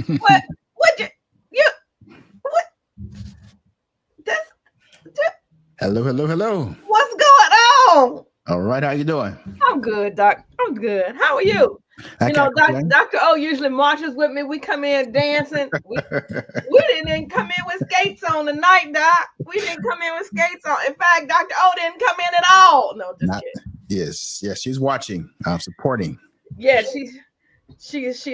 What? What? You? What? This? Hello, hello, hello. What's going on? All right, how you doing? I'm good, Doc. I'm good. How are you? I You know, can't complain. Dr. O usually marches with me. We come in dancing. We didn't even come in with skates on tonight, Doc. We didn't come in with skates on. In fact, Dr. O didn't come in at all. No, just Not kidding. yes, she's watching, supporting. Yeah, she's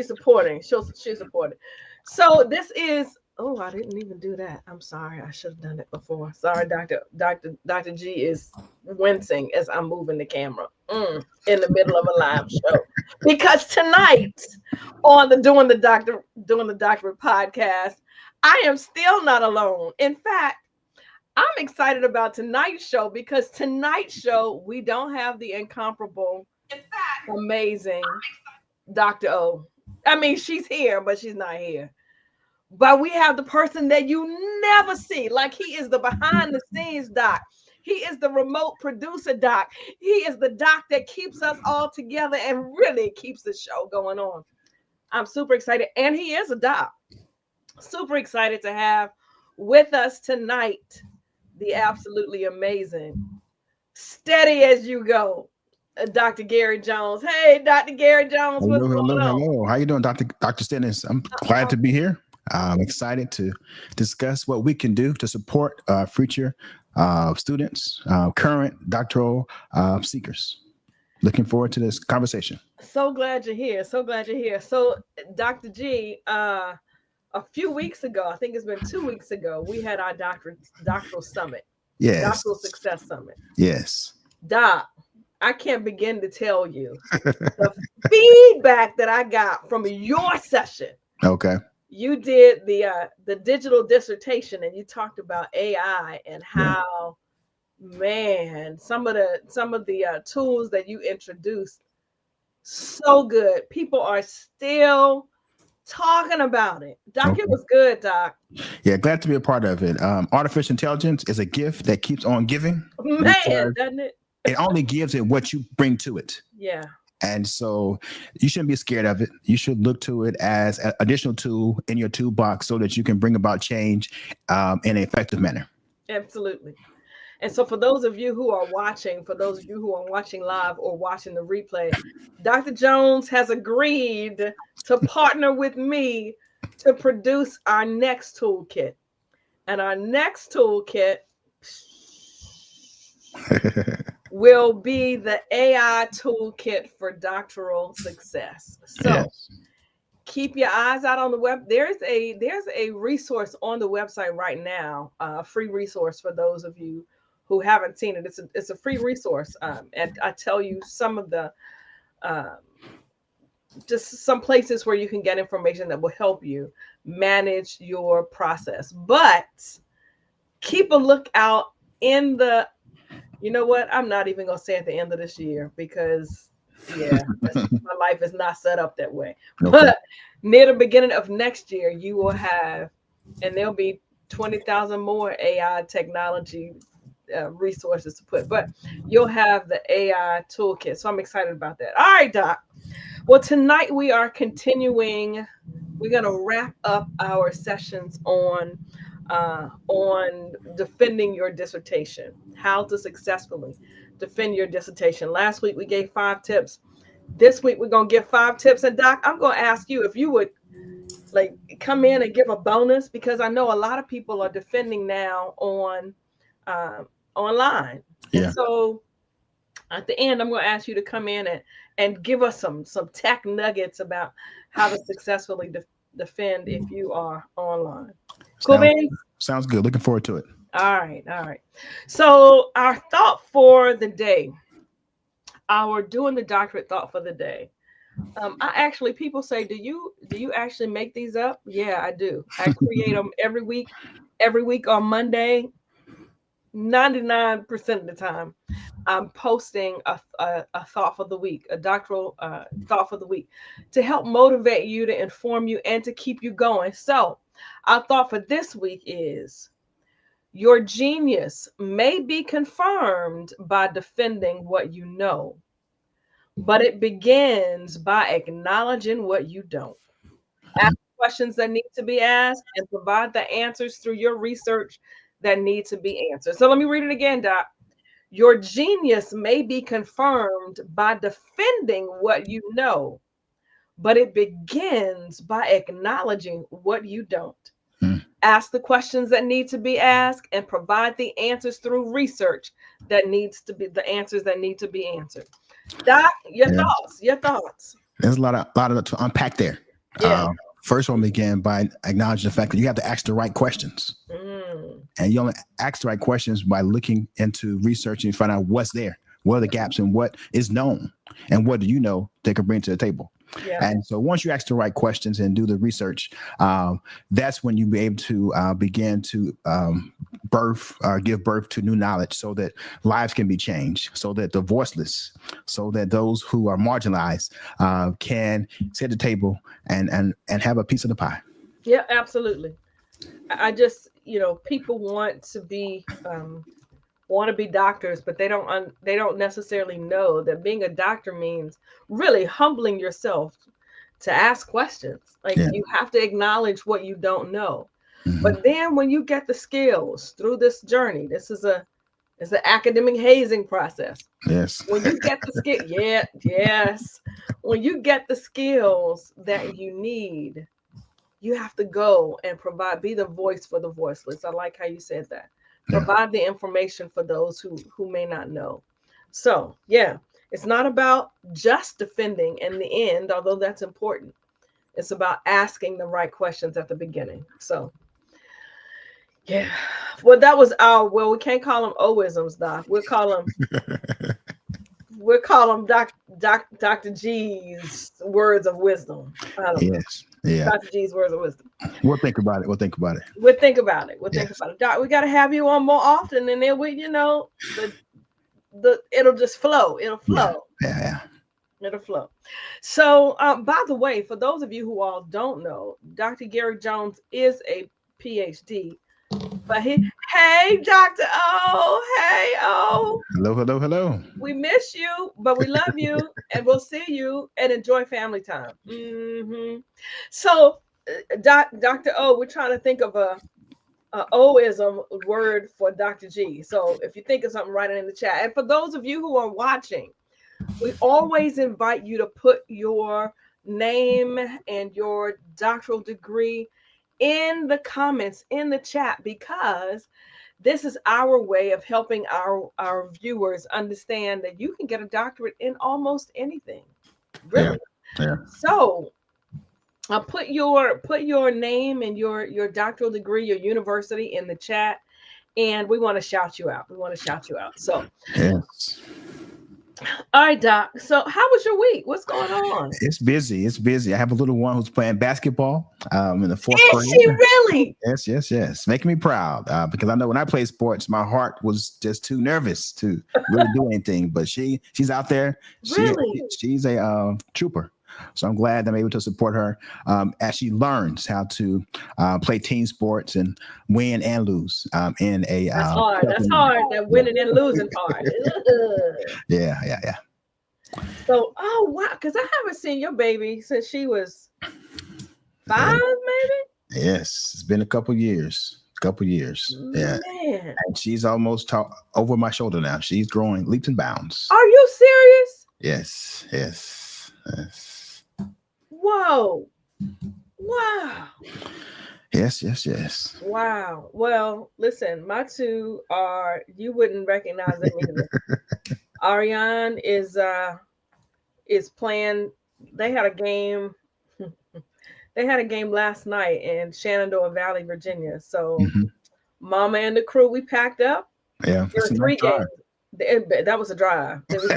supporting. She's supporting. So this is. Oh, I didn't even do that. I'm sorry. I should have done it before. Sorry, Dr. G is wincing as I'm moving the camera in the middle of a live show because tonight on the doing the doctorate podcast, I am still not alone. In fact, I'm excited about tonight's show because tonight's show we don't have the incomparable, amazing Dr. O. I mean, she's here, but she's not here. But we have the person that you never see. Like he is the behind the scenes doc. He is the remote producer doc. He is the doc that keeps us all together and really keeps the show going on. I'm super excited. And he is a doc. Super excited to have with us tonight the absolutely amazing, steady as you go, Dr. Gary Jones. Hey, Dr. Gary Jones, what's Hello, hello, going on? hello. How you doing, Dr. Stennis? I'm glad to be here. I'm excited to discuss what we can do to support future students, current doctoral seekers. Looking forward to this conversation. So glad you're here. So glad you're here. So, Dr. G, a few weeks ago, I think it's been 2 weeks ago, we had our doctoral summit. Yes. Doctoral success summit. Yes. Doc, I can't begin to tell you the feedback that I got from your session. Okay. You did the digital dissertation and you talked about AI and how man, some of the tools that you introduced, so good. People are still talking about it. Doc, Okay. it was good, Doc. Yeah, glad to be a part of it. Artificial intelligence is a gift that keeps on giving. Man, doesn't it? It only gives it what you bring to it. Yeah. And so you shouldn't be scared of it. You should look to it as an additional tool in your toolbox so that you can bring about change in an effective manner. Absolutely. And so for those of you who are watching, live or watching the replay, Dr. Jones has agreed to partner with me to produce our next toolkit. And our next toolkit will be the AI toolkit for doctoral success. So Yes. keep your eyes out on the web. There's a resource on the website right now, a free resource for those of you who haven't seen it. It's a free resource, and I tell you some of the just some places where you can get information that will help you manage your process. But keep a lookout in the. You know what? I'm not even gonna say at the end of this year because my life is not set up that way. Okay. But near the beginning of next year, you will have, and there'll be 20,000 more AI technology resources to put. But you'll have the AI toolkit, so I'm excited about that. All right, Doc. Well, tonight we are continuing. We're gonna wrap up our sessions on defending your dissertation, how to successfully defend your dissertation. Last week we gave 5 tips. This week we're gonna give 5 tips. And Doc, I'm gonna ask you if you would like come in and give a bonus because I know a lot of people are defending now on online. Yeah. And so at the end, I'm gonna ask you to come in and give us some tech nuggets about how to successfully defend if you are online. Cool, man. Sounds good. Looking forward to it. All right. So our thought for the day, our doing the doctorate thought for the day. People say, do you actually make these up? Yeah, I do. I create them every week on Monday. 99% of the time, I'm posting a thought for the week, a doctoral thought for the week to help motivate you, to inform you, and to keep you going. So our thought for this week is your genius may be confirmed by defending what you know, but it begins by acknowledging what you don't. Ask questions that need to be asked and provide the answers through your research that need to be answered. So let me read it again, Doc. Your genius may be confirmed by defending what you know, but it begins by acknowledging what you don't. Ask the questions that need to be asked and provide the answers through research that needs to be the answers that need to be answered. Doc, your thoughts. There's a lot of to unpack there. Yeah. First one began by acknowledging the fact that you have to ask the right questions. And you only ask the right questions by looking into research and find out what's there, what are the gaps, and what is known, and what do you know they can bring to the table. Yeah. And so once you ask the right questions and do the research, that's when you be able to begin to give birth to new knowledge so that lives can be changed, so that the voiceless, so that those who are marginalized can sit at the table and have a piece of the pie. Yeah, absolutely. I just, people want to be doctors, but they don't necessarily know that being a doctor means really humbling yourself to ask questions. Like you have to acknowledge what you don't know. But then when you get the skills through this journey, it's an academic hazing process. Yes. When you get the skill, when you get the skills that you need, you have to go and be the voice for the voiceless. I like how you said that. Provide the information for those who may not know. So, it's not about just defending in the end, although that's important. It's about asking the right questions at the beginning. So, well, that was we can't call them O-isms, Doc. We'll call them Dr. G's words of wisdom. Yes. Yeah. Dr. G's words of wisdom. We'll think about it. We'll think about it. Think about it. Doc, we got to have you on more often, and then it'll just flow. It'll flow. Yeah. It'll flow. So, by the way, for those of you who all don't know, Dr. Gary Jones is a PhD. But hey, Dr. O, hey, O. Hello. We miss you, but we love you, and we'll see you and enjoy family time. So, Dr. O, we're trying to think of a O-ism word for Dr. G. So if you think of something, write it in the chat. And for those of you who are watching, we always invite you to put your name and your doctoral degree in the comments, in the chat, because this is our way of helping our viewers understand that you can get a doctorate in almost anything. Really. Yeah. So put your name and your doctoral degree, your university in the chat, and we want to shout you out. So yes. All right, Doc. So how was your week? What's going on? It's busy. I have a little one who's playing basketball in the fourth grade. Is she really? Yes. Making me proud because I know when I played sports, my heart was just too nervous to really do anything. But she's out there. Really? She's a trooper. So I'm glad I'm able to support her as she learns how to play team sports and win and lose in a. That's hard. That's hard. That winning and losing part. Yeah. So, wow, because I haven't seen your baby since she was 5, maybe. Yes, it's been a couple years. Yeah. Man. And she's almost over my shoulder now. She's growing leaps and bounds. Are you serious? Yes. Whoa. Wow. Yes. Wow. Well, listen, my two you wouldn't recognize them either. Ariane is playing. They had a game. They had a game last night in Shenandoah Valley, Virginia. So Mama and the crew, we packed up. Yeah. There were 3 games. That was a drive. It was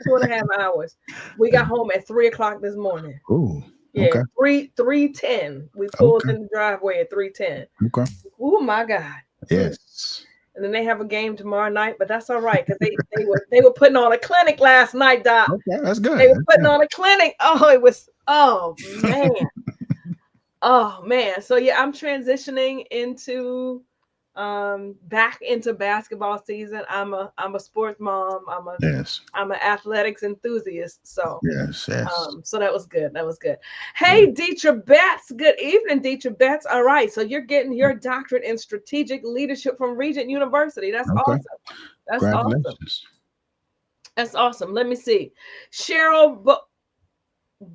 2.5 hours. We got home at 3:00 this morning. Ooh. Yeah, okay. 3:10. We pulled in the driveway at 3:10. Okay. Oh my God. Yes. And then they have a game tomorrow night, but that's all right because they were putting on a clinic last night, Doc. Okay, that's good. They were putting on a clinic. Oh man. Oh man. So yeah, I'm transitioning into back into basketball season. I'm a sports mom. Yes. I'm an athletics enthusiast. So Yes. Yes. so that was good. That was good. Hey, Deetra Betts. Good evening, Deetra Betts. All right. So you're getting your doctorate in strategic leadership from Regent University. That's Okay. awesome. That's awesome. Congratulations. That's awesome. Let me see. Cheryl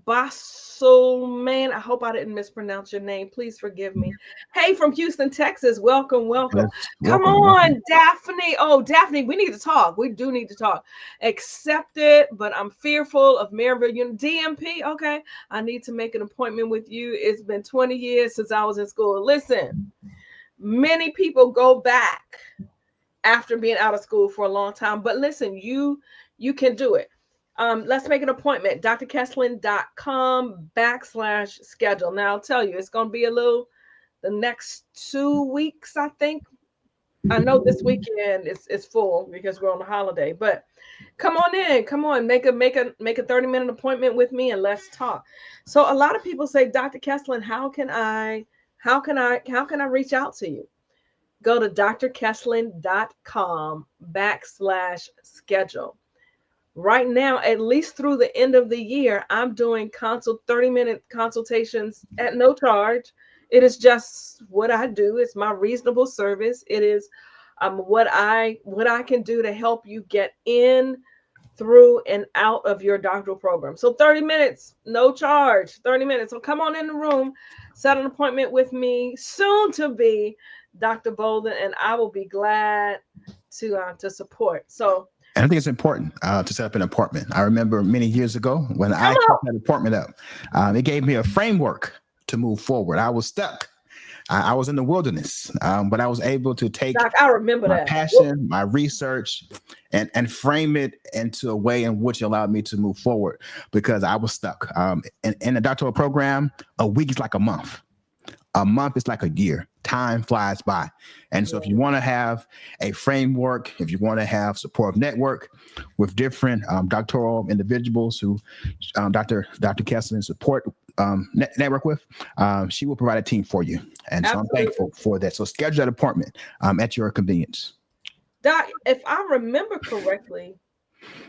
Bosselman. I hope I didn't mispronounce your name. Please forgive me. Hey, from Houston, Texas. Welcome, welcome. Yes. Come Welcome. Welcome. on, Daphne. Oh, Daphne, we need to talk. We do need to talk. Accept it, but I'm fearful of Maryville DMP. Okay. I need to make an appointment with you. It's been 20 years since I was in school. Listen, many people go back after being out of school for a long time, but listen, you can do it. Let's make an appointment. drkesslin.com/schedule. Now I'll tell you, it's going to be the next 2 weeks, I think. I know this weekend is full because we're on the holiday, but come on in, come on, make a 30-minute appointment with me and let's talk. So a lot of people say, Dr. Kesslin, how can I reach out to you? Go to drkesslin.com/schedule. Right now, at least through the end of the year, I'm doing 30-minute consultations at no charge. It is just what I do. It's my reasonable service. It is what I can do to help you get in, through, and out of your doctoral program. So 30 minutes, no charge, 30 minutes. So come on in the room, set an appointment with me, soon to be Dr. Bolden, and I will be glad to support. So And I think it's important to set up an appointment. I remember many years ago when I set that appointment up, it gave me a framework to move forward. I was stuck. I was in the wilderness, but I was able to take Doc, I remember my that. passion, my research, and frame it into a way in which allowed me to move forward because I was stuck. In a doctoral program, a week is like a month. A month is like a year. Time flies by. And so if you want to have a framework, if you want to have supportive network with different doctoral individuals who Dr. Kesslin support network with, she will provide a team for you. And so I'm thankful for that. So schedule that appointment at your convenience. Doc, if I remember correctly,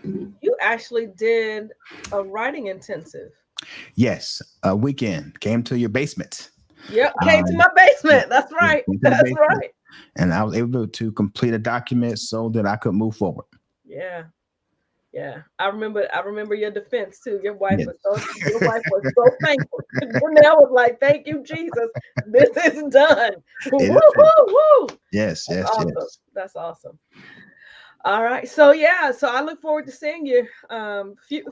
you actually did a writing intensive. Yes, a weekend. Came to your basement. Yep, came to my basement. That's right. That's right. And I was able to complete a document so that I could move forward. Yeah. Yeah. I remember your defense too. Your wife was so thankful. Brunel was like, "Thank you, Jesus. This is done." Woo, woo, woo. Yes, yes, awesome. yes. That's awesome. All right. So yeah, so I look forward to seeing you.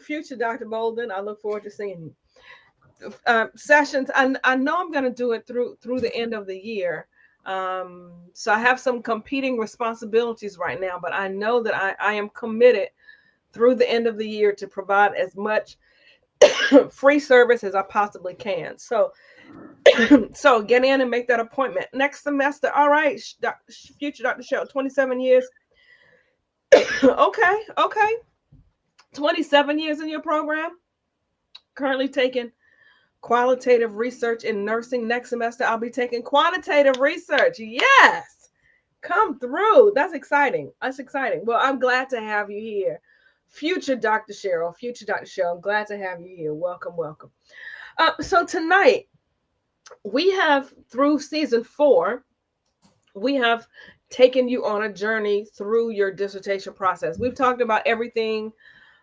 Future Dr. Bolden. I look forward to seeing you. Sessions. I know I'm going to do it through the end of the year. So I have some competing responsibilities right now, but I know that I am committed through the end of the year to provide as much free service as I possibly can. So so get in and make that appointment next semester. All right, future Dr. Cheryl, 27 years. Okay. 27 years in your program. Currently taking qualitative research in nursing. Next semester, I'll be taking quantitative research. Yes, come through. That's exciting. Well, I'm glad to have you here. Future Dr. Cheryl, I'm glad to have you here. Welcome. So tonight, we have, through season 4, we have taken you on a journey through your dissertation process. We've talked about everything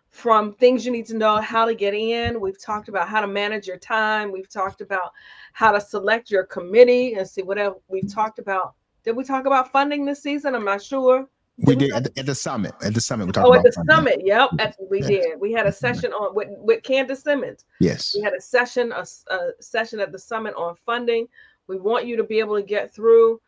from things you need to know how to get in. We've talked about how to manage your time. We've talked about how to select your committee and see what else we've talked about. Did we talk about funding this season? I'm not sure. We did at the summit. At the summit, we talked about at the funding. Summit. Yep, we did. We had a session on with Candace Simmons. Yes. We had a session at the summit on funding. We want you to be able to get through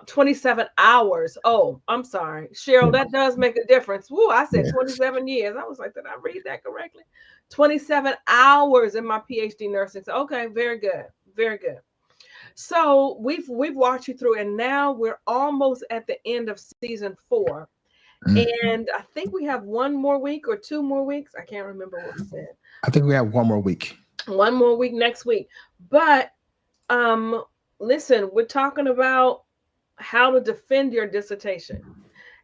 27 hours. Oh, I'm sorry, Cheryl. That does make a difference. Woo, I said 27 years. I was like, did I read that correctly? 27 hours in my PhD nursing. So, okay, very good. So we've walked you through, and now we're almost at the end of season 4. And I think we have 1 more week or 2 more weeks. I can't remember what we said. I think we have 1 more week. 1 more week next week. But listen, we're talking about how to defend your dissertation.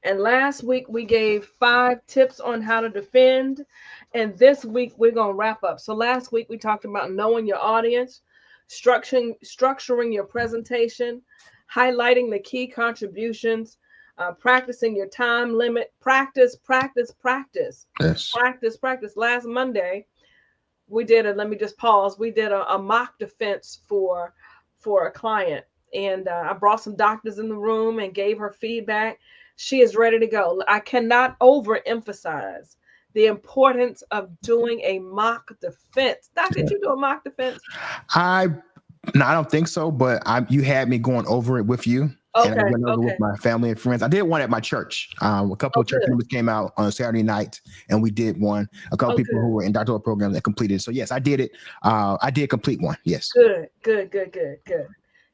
And last week we gave 5 tips on how to defend. And this week we're going to wrap up. So last week we talked about knowing your audience, structuring your presentation, highlighting the key contributions, practicing your time limit, practice. Yes. Practice. Last Monday, we did let me just pause. We did a mock defense for a client. And I brought some doctors in the room and gave her feedback. She is ready to go. I cannot overemphasize the importance of doing a mock defense. Doc, did you do a mock defense? No, I don't think so, but you had me going over it with you. Okay, and I went over with my family and friends. I did one at my church. A couple of church members came out on a Saturday night, and we did one. A couple people who were in doctoral programs that completed. So yes, I did it. I did complete one. Yes. Good.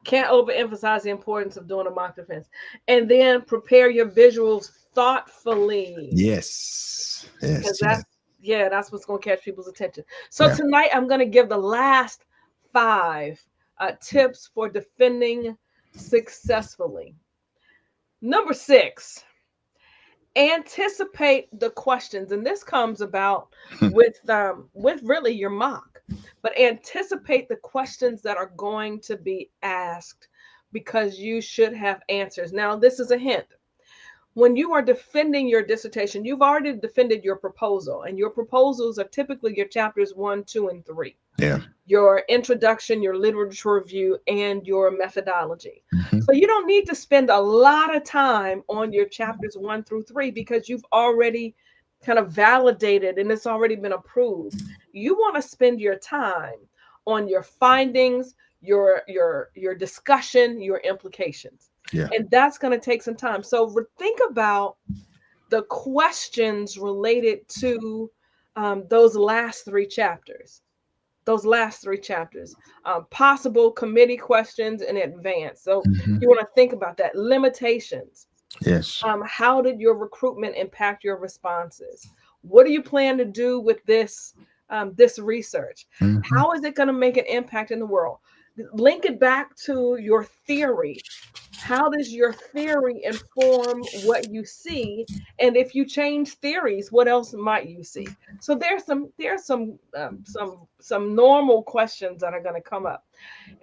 Can't overemphasize the importance of doing a mock defense. And then prepare your visuals thoughtfully. Yes. That's what's going to catch people's attention. So tonight I'm going to give the last 5 tips for defending successfully. Number 6, anticipate the questions. And this comes about with really your mock, but anticipate the questions that are going to be asked because you should have answers. Now, this is a hint. When you are defending your dissertation, you've already defended your proposal, and your proposals are typically your chapters 1, 2, and 3. Yeah. Your introduction, your literature review, and your methodology. So you don't need to spend a lot of time on your chapters 1 through 3 because you've already kind of validated and it's already been approved. You want to spend your time on your findings, your discussion, your implications. Yeah. And that's going to take some time. So think about the questions related to those last 3 chapters. Possible committee questions in advance. So you want to think about that. Limitations. Yes. How did your recruitment impact your responses? What do you plan to do with this research? How is it going to make an impact in the world? Link it back to your theory. How does your theory inform what you see? And if you change theories, what else might you see? So there's some normal questions that are going to come up.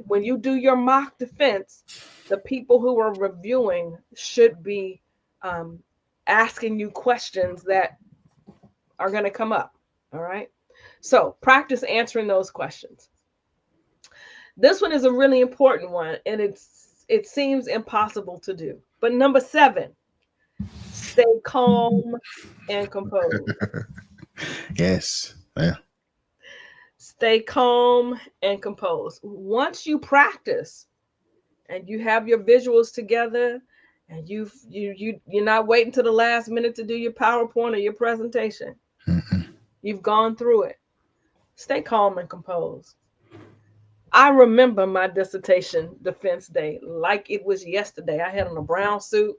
When you do your mock defense, the people who are reviewing should be asking you questions that are going to come up. All right. So practice answering those questions. This one is a really important one, and it seems impossible to do. But number 7, stay calm and composed. Yes. Yeah. Stay calm and composed. Once you practice and you have your visuals together and you're not waiting to the last minute to do your PowerPoint or your presentation. You've gone through it. Stay calm and composed. I remember my dissertation defense day like it was yesterday. I had on a brown suit,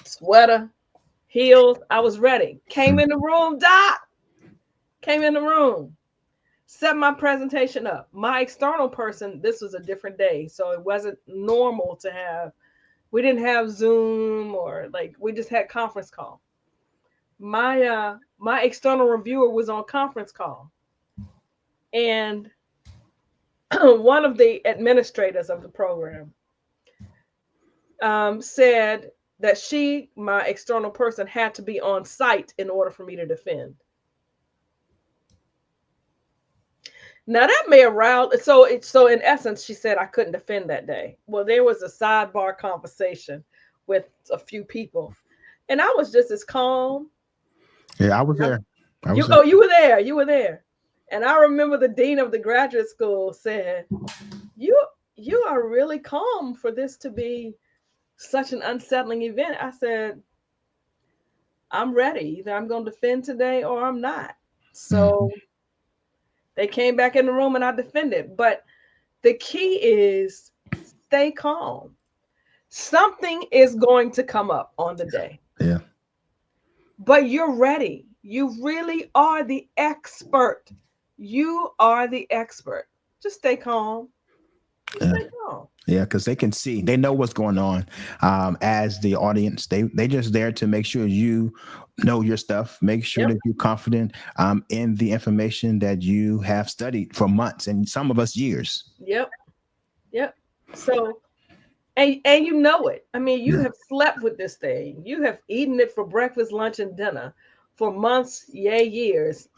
sweater, heels. I was ready. Came in the room, Doc. Came in the room. Set my presentation up. My external person, this was a different day. So it wasn't normal to have, we didn't have Zoom or we just had conference call. My external reviewer was on conference call. And one of the administrators of the program said that my external person, had to be on site in order for me to defend. Now that may arouse, so in essence, she said I couldn't defend that day. Well, there was a sidebar conversation with a few people, and I was just as calm. Yeah, I was there. You were there. And I remember the dean of the graduate school said, you are really calm for this to be such an unsettling event. I said, I'm ready. Either I'm going to defend today or I'm not. So they came back in the room and I defended. But the key is stay calm. Something is going to come up on the day. Yeah. But you're ready. You really are the expert. You are the expert. Just stay calm. Stay calm. Yeah, because they can see, they know what's going on. As the audience, they just there to make sure you know your stuff, make sure Yep. that you're confident in the information that you have studied for months and some of us years. Yep. Yep. So, and you know it. I mean, you Yeah. have slept with this thing. You have eaten it for breakfast, lunch, and dinner for months, yay, years.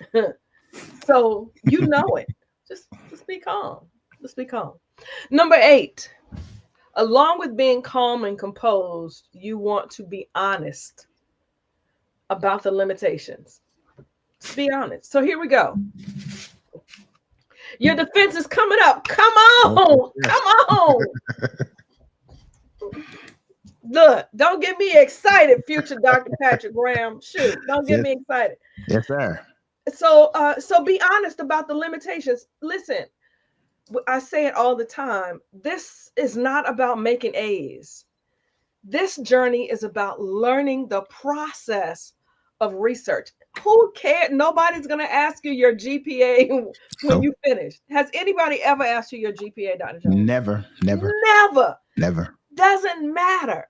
So you know it. Just be calm. Just be calm. Number 8, along with being calm and composed, you want to be honest about the limitations. Just be honest. So here we go. Your defense is coming up. Come on. Yes. Come on. Look, don't get me excited, future Dr. Patrick Graham. Shoot, don't get Yes, me excited. yes, sir. So be honest about the limitations. Listen, I say it all the time. This is not about making A's. This journey is about learning the process of research. Who cares? Nobody's going to ask you your GPA when Nope. you finish. Has anybody ever asked you your GPA, Dr. Jones? Never, never, Never. never. Doesn't matter.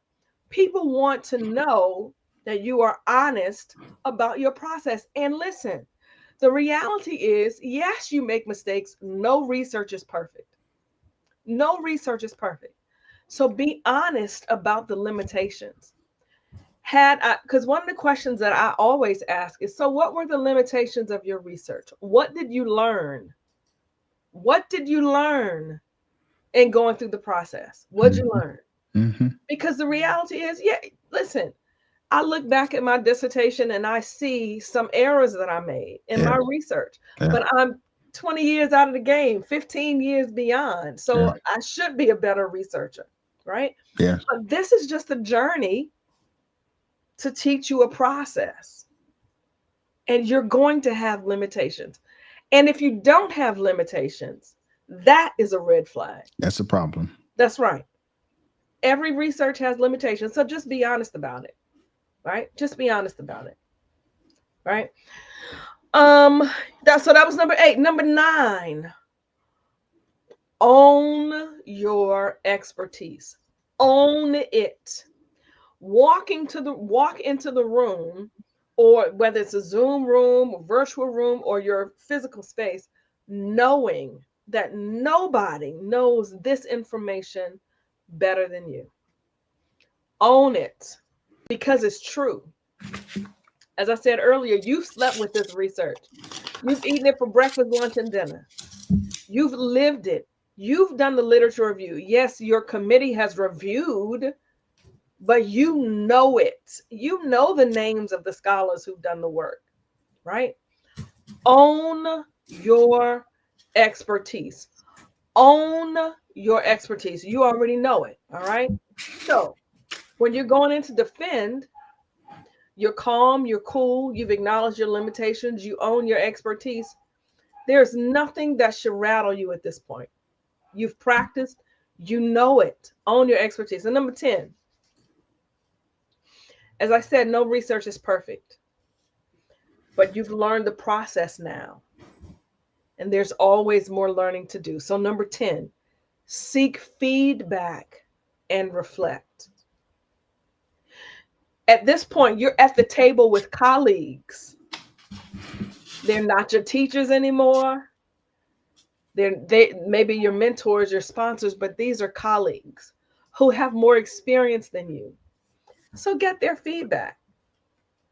People want to know that you are honest about your process. And listen, the reality is, yes, you make mistakes. No research is perfect. No research is perfect. So be honest about the limitations. Because one of the questions that I always ask is, so what were the limitations of your research? What did you learn? What did you learn in going through the process? What did you learn? Mm-hmm. Because the reality is, yeah, listen, I look back at my dissertation and I see some errors that I made in Yeah, my research, yeah, but I'm 20 years out of the game, 15 years beyond. yeah, So I should be a better researcher, right? yeah. But this is just a journey to teach you a process. And you're going to have limitations. And if you don't have limitations, that is a red flag. That's a problem. That's right. Every research has limitations. So just be honest about it, right? Just be honest about it, right? Um, that was number 8. Number 9, own your expertise. Own it. Walk into the room, or whether it's a Zoom room, a virtual room, or your physical space, knowing that nobody knows this information better than you. Own it because it's true. As I said earlier, you've slept with this research. You've eaten it for breakfast, lunch, and dinner. You've lived it. You've done the literature review. Yes, your committee has reviewed, but you know it. You know the names of the scholars who've done the work, right? Own your expertise. Own your expertise. You already know it, all right? So when you're going in to defend, you're calm, you're cool, you've acknowledged your limitations, you own your expertise. There's nothing that should rattle you at this point. You've practiced, you know it. Own your expertise. And number 10, as I said, no research is perfect, but you've learned the process now. And there's always more learning to do. So number 10, seek feedback and reflect. At this point, you're at the table with colleagues. They're not your teachers anymore. They maybe your mentors, your sponsors, but these are colleagues who have more experience than you. So get their feedback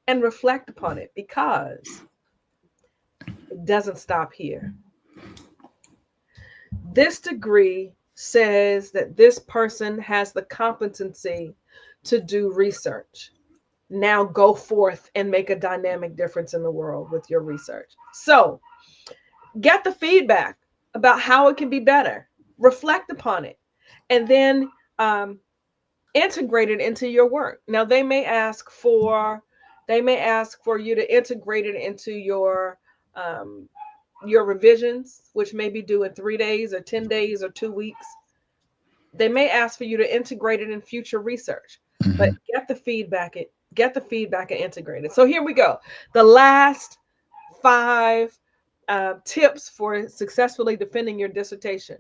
and reflect upon it, because it doesn't stop here. This degree says that this person has the competency to do research. Now go forth and make a dynamic difference in the world with your research. So get the feedback about how it can be better, reflect upon it, and then integrate it into your work. Now they may ask for you to integrate it into your revisions, which may be due in 3 days or 10 days or 2 weeks. They may ask for you to integrate it in future research, but get the feedback and integrate it. So here we go. The last 5 tips for successfully defending your dissertation.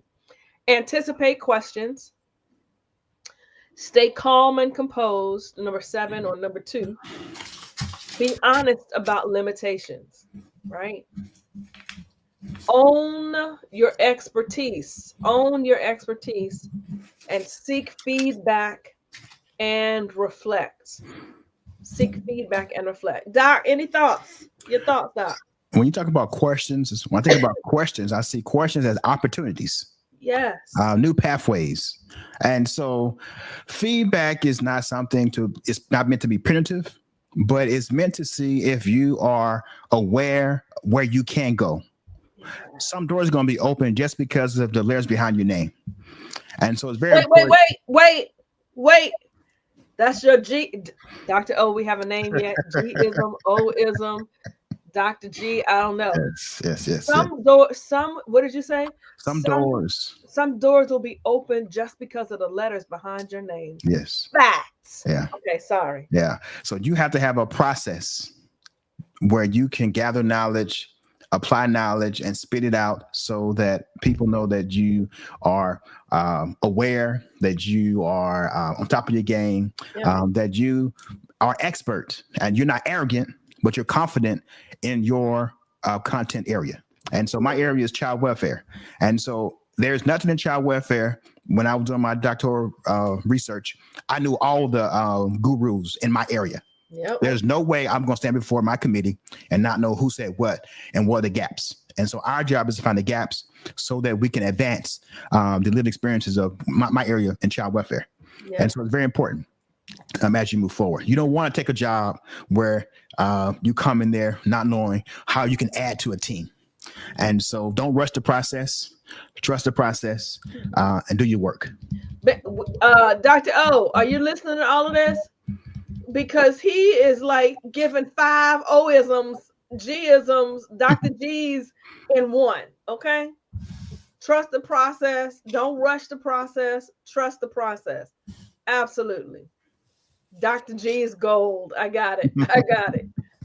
Anticipate questions. Stay calm and composed. Number 7 or number 2. Be honest about limitations, right? Own your expertise. Own your expertise and seek feedback and reflect. Seek feedback and reflect. Doc, any thoughts? Your thoughts, Doc? When you talk about questions, when I think about questions, I see questions as opportunities, Yes. new pathways. And so feedback is not something it's not meant to be punitive, but it's meant to see if you are aware where you can go. Some doors are going to be open just because of the letters behind your name. And so it's very important. Wait. That's your G. Dr. O, we have a name yet? G-ism, O-ism, Dr. G, I don't know. Yes. What did you say? Some doors will be open just because of the letters behind your name. Yes. Facts. Yeah. Okay, sorry. Yeah. So you have to have a process where you can gather knowledge, apply knowledge, and spit it out so that people know that you are aware, that you are on top of your game, that you are expert and you're not arrogant, but you're confident in your content area. And so my area is child welfare. And so there's nothing in child welfare. When I was doing my doctoral research, I knew all the gurus in my area. Yep. There's no way I'm going to stand before my committee and not know who said what and what are the gaps. And so our job is to find the gaps so that we can advance the lived experiences of my area in child welfare. Yep. And so it's very important as you move forward. You don't want to take a job where you come in there not knowing how you can add to a team. And so don't rush the process, trust the process, and do your work. Dr. O, are you listening to all of this? Because he is like giving 5 O-isms, G-isms, Dr. G's in one, okay? Trust the process. Don't rush the process. Trust the process. Absolutely. Dr. G is gold. I got it.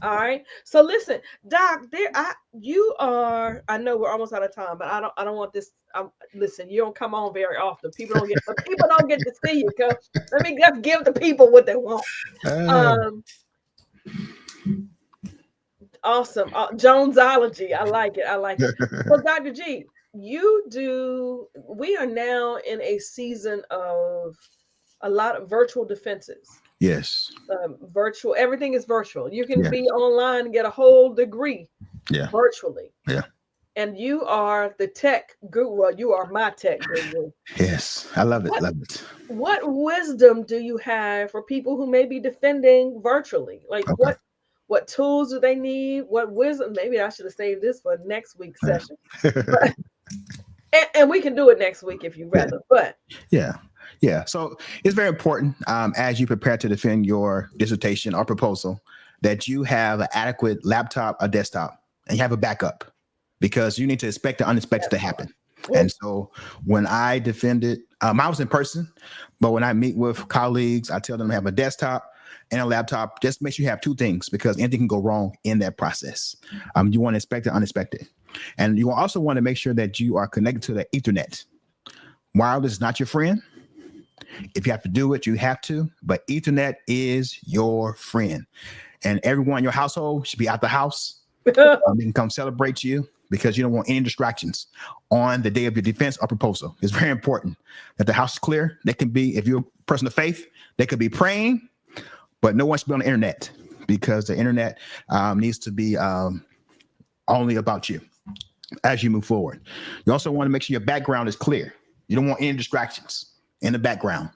All right. So listen, Doc, I know we're almost out of time, but I don't want this. Listen, you don't come on very often. People don't get to see you. Let me just give the people what they want. Awesome. Jonesology. I like it. So Dr. G, we are now in a season of a lot of virtual defenses. Yes. Virtual. Everything is virtual. You can be online and get a whole degree virtually. Yeah. And you are the tech guru. Well, you are my tech guru. Yes. I love it. What wisdom do you have for people who may be defending virtually? Like what tools do they need? What wisdom? Maybe I should have saved this for next week's session. And we can do it next week if you rather. But yeah. So it's very important as you prepare to defend your dissertation or proposal that you have an adequate laptop or desktop and you have a backup because you need to expect the unexpected to happen. And so when I defended, I was in person, but when I meet with colleagues, I tell them to have a desktop and a laptop. Just make sure you have 2 things because anything can go wrong in that process. You want to expect the unexpected. And you also want to make sure that you are connected to the Ethernet. Wireless is not your friend. If you have to do it, you have to. But Ethernet is your friend. And everyone in your household should be out the house. They can come celebrate you because you don't want any distractions on the day of your defense or proposal. It's very important that the house is clear. They can be, if you're a person of faith, they could be praying, but no one should be on the internet because the internet needs to be only about you as you move forward. You also want to make sure your background is clear. You don't want any distractions in the background.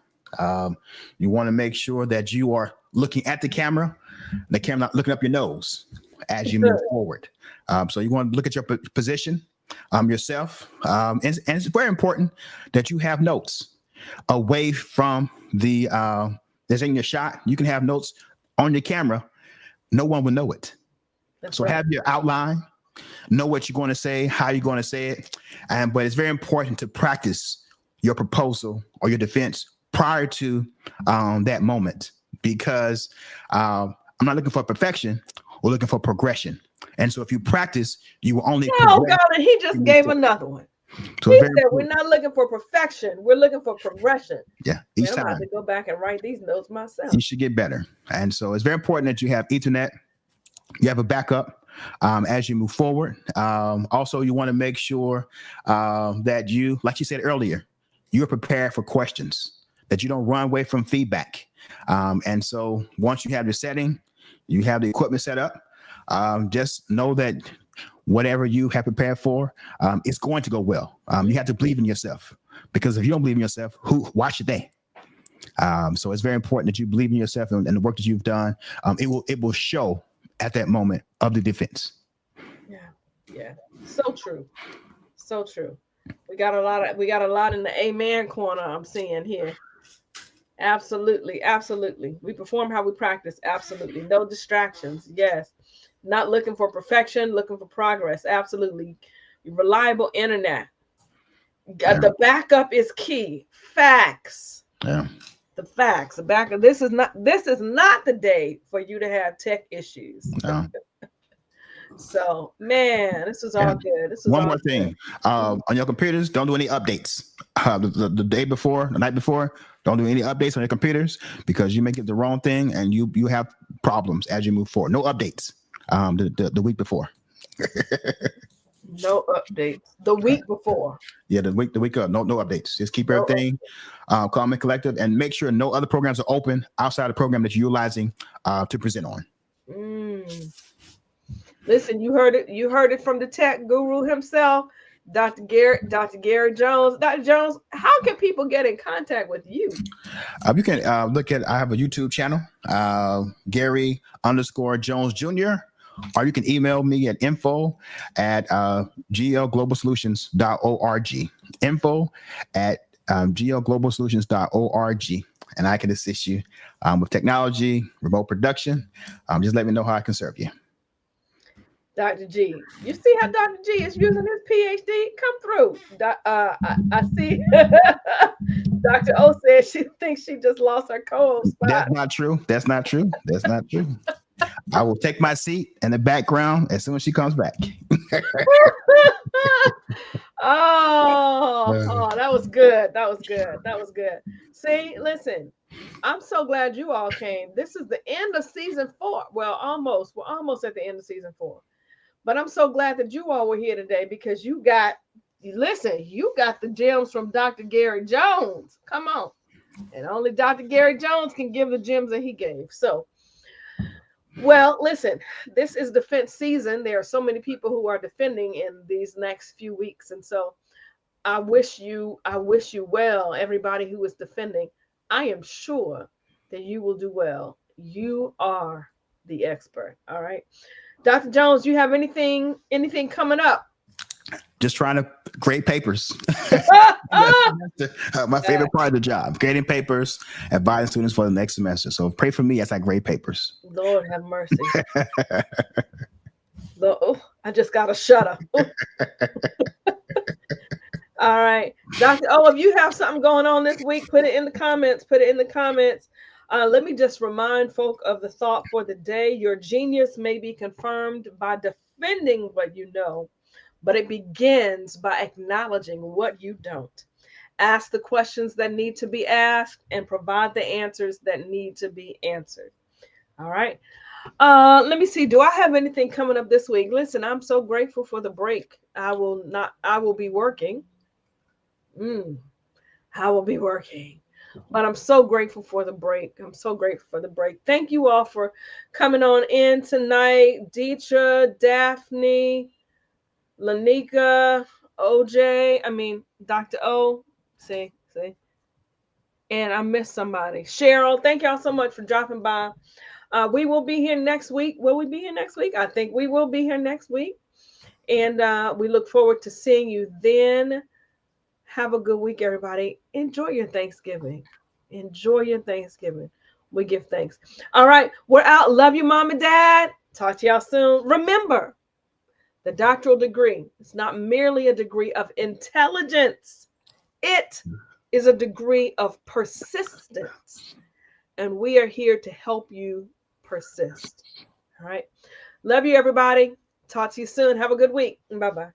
You want to make sure that you are looking at the camera not looking up your nose as you move forward. So you want to look at your position, yourself. And it's very important that you have notes away from that's in your shot. You can have notes on your camera. No one will know it. So have your outline, know what you're going to say, how you're going to say it. But it's very important to practice your proposal or your defense prior to that moment because I'm not looking for perfection. We're looking for progression. And so if you practice, you will only God, he just gave another one. So He it's very said we're important. not looking for perfection. We're looking for progression. Yeah, Man, each I'm about time to go back and write these notes myself. you should get better. And so it's very important that you have Ethernet, you have a backup as you move forward. Also, you want to make sure that you, like you said earlier, you're prepared for questions, that you don't run away from feedback. And so once you have the setting, you have the equipment set up, just know that whatever you have prepared for, it's going to go well. You have to believe in yourself, because if you don't believe in yourself, why should they? So it's very important that you believe in yourself and the work that you've done. It will show at that moment of the defense. Yeah. So true. So true. We got a lot in the amen corner I'm seeing here. Absolutely. We perform how we practice. Absolutely. No distractions. Yes. Not looking for perfection, looking for progress. Absolutely. Reliable internet. Yeah. The backup is key. Facts. Yeah. The facts. The backup. This is not the day for you to have tech issues. No. So, man, this was all good. This was One all more good. thing. On your computers, don't do any updates. The day before, the night before, don't do any updates on your computers, because you may get the wrong thing and you have problems as you move forward. No updates the week before. No updates. The week before. Yeah, the week up. No updates. Just keep No everything calm and collected, and make sure no other programs are open outside the program that you're utilizing to present on. Mm. Listen, you heard it. You heard it from the tech guru himself, Dr. Gary Jones. Dr. Jones, how can people get in contact with you? You can look at. I have a YouTube channel, Gary_Jones Jr., or you can email me at info@glglobalsolutions.org. Info@glglobalsolutions.org, and I can assist you with technology, remote production. Just let me know how I can serve you. Dr. G. You see how Dr. G is using his PhD? Come through. I see. Dr. O says she thinks she just lost her co-host spot. That's not true. That's not true. That's not true. I will take my seat in the background as soon as she comes back. Oh, that was good. That was good. See, listen, I'm so glad you all came. This is the end of season 4. Well, almost. We're almost at the end of season 4. But I'm so glad that you all were here today, because you got the gems from Dr. Gary Jones. Come on. And only Dr. Gary Jones can give the gems that he gave. So, well, listen, this is defense season. There are so many people who are defending in these next few weeks. And so I wish you well, everybody who is defending. I am sure that you will do well. You are the expert. All right. Dr. Jones, you have anything coming up? Just trying to grade papers. My favorite part of the job, grading papers, advising students for the next semester. So pray for me as I grade papers. Lord have mercy. I just got a shudder. All right. Dr. O, if you have something going on this week, put it in the comments. Let me just remind folk of the thought for the day. Your genius may be confirmed by defending what you know, but it begins by acknowledging what you don't. Ask the questions that need to be asked and provide the answers that need to be answered. All right. Let me see. Do I have anything coming up this week? Listen, I'm so grateful for the break. I will be working. I will be working. But I'm so grateful for the break. Thank you all for coming on in tonight. Deetra, Daphne, Lanika, OJ, Dr. O. See. And I missed somebody. Cheryl, thank y'all so much for dropping by. We will be here next week. Will we be here next week? I think we will be here next week. And we look forward to seeing you then. Have a good week, everybody. Enjoy your Thanksgiving. We give thanks. All right. We're out. Love you, Mom and Dad. Talk to y'all soon. Remember, the doctoral degree is not merely a degree of intelligence. It is a degree of persistence. And we are here to help you persist. All right. Love you, everybody. Talk to you soon. Have a good week. Bye-bye.